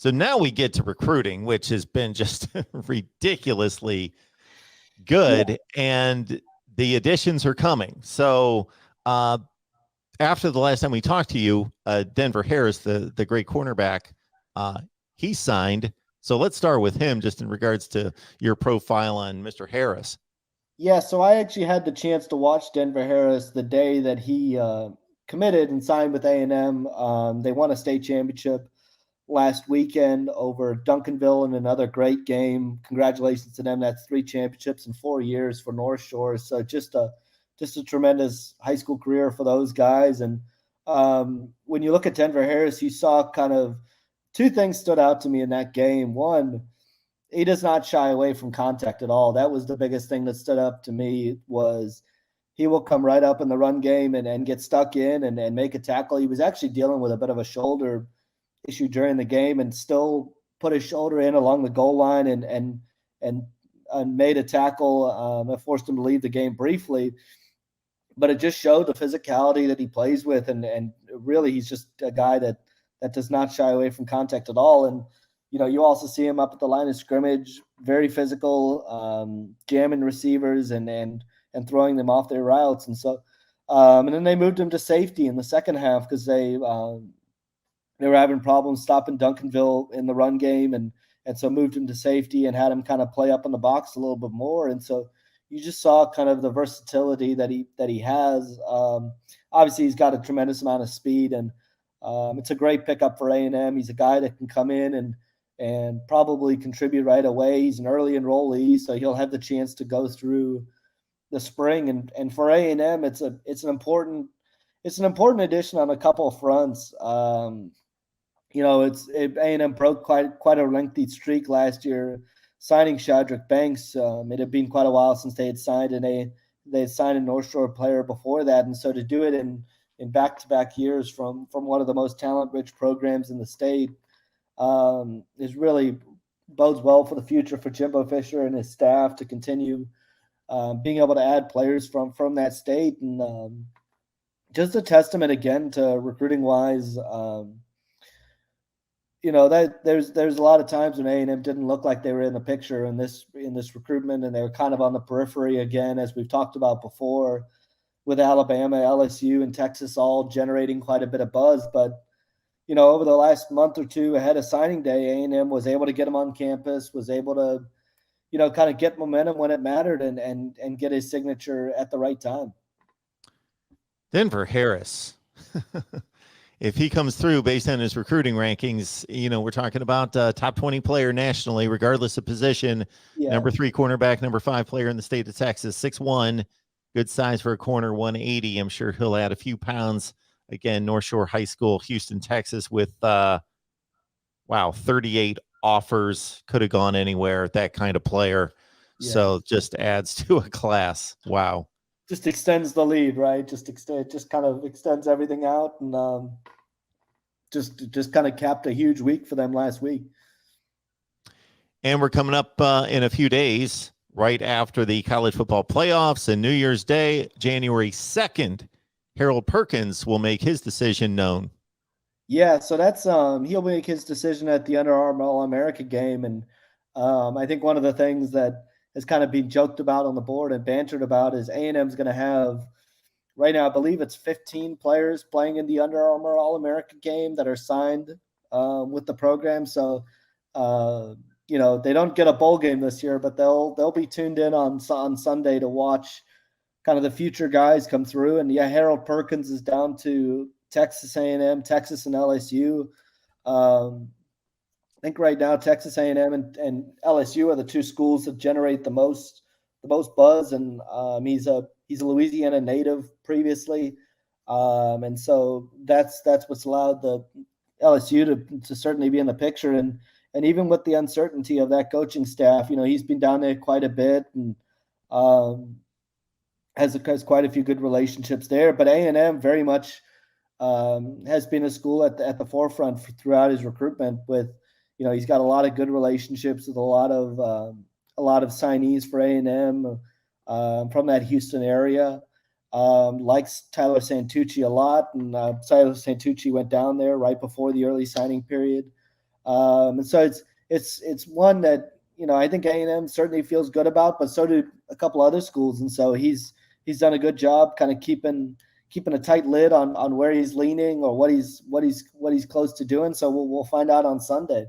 So now we get to recruiting, which has been just ridiculously good, and the additions are coming. So after the last time we talked to you, Denver Harris, the great cornerback, he signed. So let's start with him, just in regards to your profile on Mr. Harris. Yeah, so I actually had the chance to watch Denver Harris the day that he committed and signed with A&M. They won a state championship last weekend over Duncanville in another great game. Congratulations to them. That's 3 championships in 4 years for North Shore. So just a tremendous high school career for those guys. And when you look at Denver Harris, you saw kind of 2 things stood out to me in that game. One, he does not shy away from contact at all. That was the biggest thing that stood up to me. Was he will come right up in the run game and get stuck in and make a tackle. He was actually dealing with a bit of a shoulder issue during the game and still put his shoulder in along the goal line and made a tackle. That forced him to leave the game briefly, but it just showed the physicality that he plays with, and really he's just a guy that does not shy away from contact at all. And you also see him up at the line of scrimmage, very physical, jamming receivers and throwing them off their routes. And so, and then they moved him to safety in the second half because they were having problems stopping Duncanville in the run game, and so moved him to safety and had him kind of play up in the box a little bit more. And so you just saw kind of the versatility that he has. Obviously, he's got a tremendous amount of speed, and it's a great pickup for A&M. He's a guy that can come in and probably contribute right away. He's an early enrollee, so he'll have the chance to go through the spring. And for A&M, it's an important addition on a couple of fronts. A&M broke quite a lengthy streak last year, signing Shadrack Banks. It had been quite a while since they had signed, and they had signed a North Shore player before that. And so to do it in back-to-back years from one of the most talent-rich programs in the state is really bodes well for the future for Jimbo Fisher and his staff to continue being able to add players from that state. And just a testament again to recruiting wise. That there's a lot of times when A&M didn't look like they were in the picture in this recruitment, and they were kind of on the periphery again, as we've talked about before, with Alabama, LSU, and Texas all generating quite a bit of buzz. But over the last month or two ahead of signing day, A&M was able to get him on campus, was able to kind of get momentum when it mattered, and get his signature at the right time. Denver Harris. If he comes through based on his recruiting rankings, we're talking about top 20 player nationally, regardless of position. Yeah. Number 3 cornerback, number 5 player in the state of Texas, 6'1", good size for a corner, 180. I'm sure he'll add a few pounds. Again, North Shore High School, Houston, Texas, with 38 offers. Could have gone anywhere. That kind of player. Yeah. So just adds to a class. Wow. Just extends the lead, right? Just kind of extends everything out, and just kind of capped a huge week for them last week. And we're coming up in a few days, right after the college football playoffs and New Year's Day, January 2nd. Harold Perkins will make his decision known. Yeah, so that's he'll make his decision at the Under Armour All-America game, and I think one of the things that has kind of been joked about on the board and bantered about is A&M's going to have, right now, I believe it's 15 players playing in the Under Armour All-America game that are signed with the program. So, they don't get a bowl game this year, but they'll be tuned in on Sunday to watch kind of the future guys come through. And yeah, Harold Perkins is down to Texas A&M, Texas, and LSU. I think right now Texas A&M and LSU are the 2 schools that generate the most buzz, and he's a Louisiana native previously, and so that's what's allowed the LSU to certainly be in the picture, and even with the uncertainty of that coaching staff, he's been down there quite a bit, and has quite a few good relationships there. But A&M very much has been a school at the forefront throughout his recruitment with. He's got a lot of good relationships with a lot of signees for A&M from that Houston area. Likes Tyler Santucci a lot, and Tyler Santucci went down there right before the early signing period. And so it's one that, I think A&M certainly feels good about, but so do a couple other schools. And so he's done a good job kind of keeping a tight lid on where he's leaning or what he's close to doing. So we'll find out on Sunday.